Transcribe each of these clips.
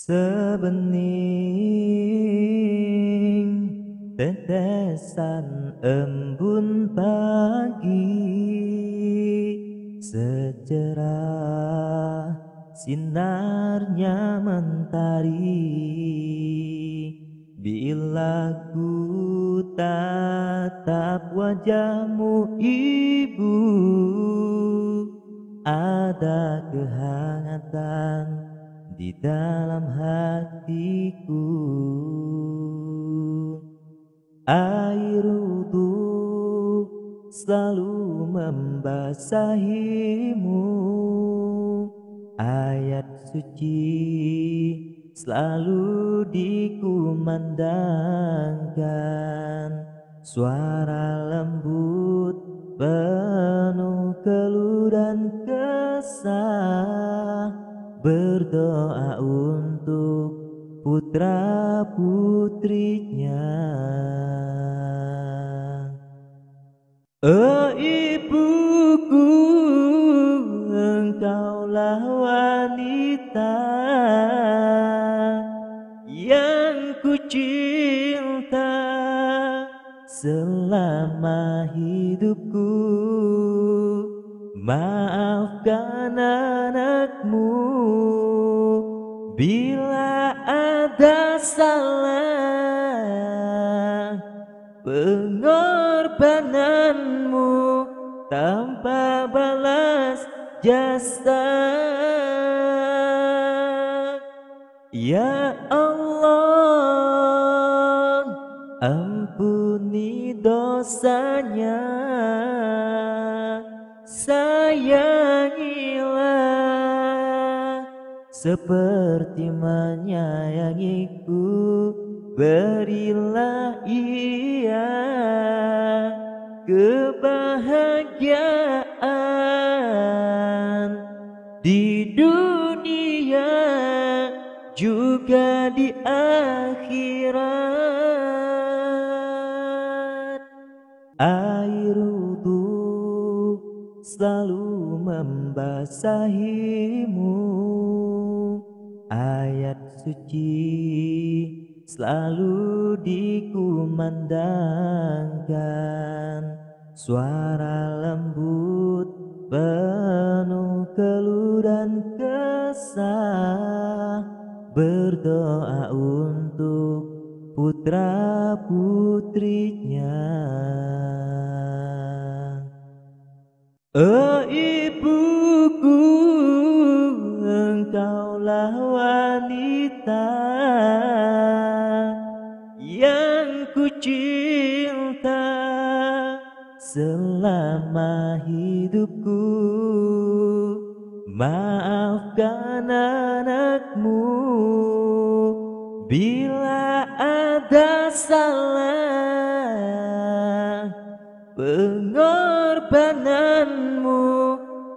Sebening tetesan embun pagi, secerah sinarnya mentari. Bila ku tatap wajahmu ibu, ada kehangatan di dalam hatiku. Air wudhu selalu membasahimu, ayat suci selalu dikumandangkan, suara lembut penuh keluh dan kesah, berdoa untuk putra putrinya. Oh ibuku, engkaulah wanita yang ku cinta selama hidupku. Maafkan anakmu bila ada salah, pengorbananmu tanpa balas jasa. Ya Allah, ampuni dosanya, sayangilah seperti menyayangiku, berilah ia kebahagiaan di dunia juga di akhirat. Air wudhu selalu membasahimu, ayat suci selalu dikumandangkan, suara lembut penuh keluh dan kesah, berdoa untuk putra putrinya. Oh ibuku, engkaulah wanita yang ku cinta selama hidupku. Maafkan anakmu bila ada salah, pengorbananmu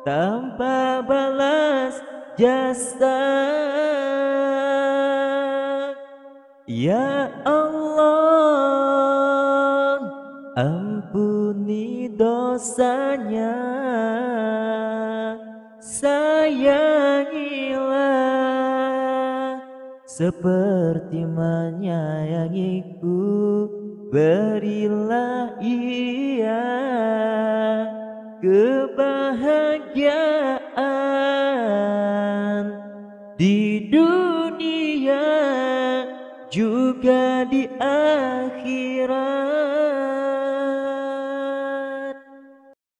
tanpa balas jasa. Ya Allah, ampuni dosanya, sayangilah seperti menyayangiku, berilah ia kebahagiaan di dunia juga di akhirat.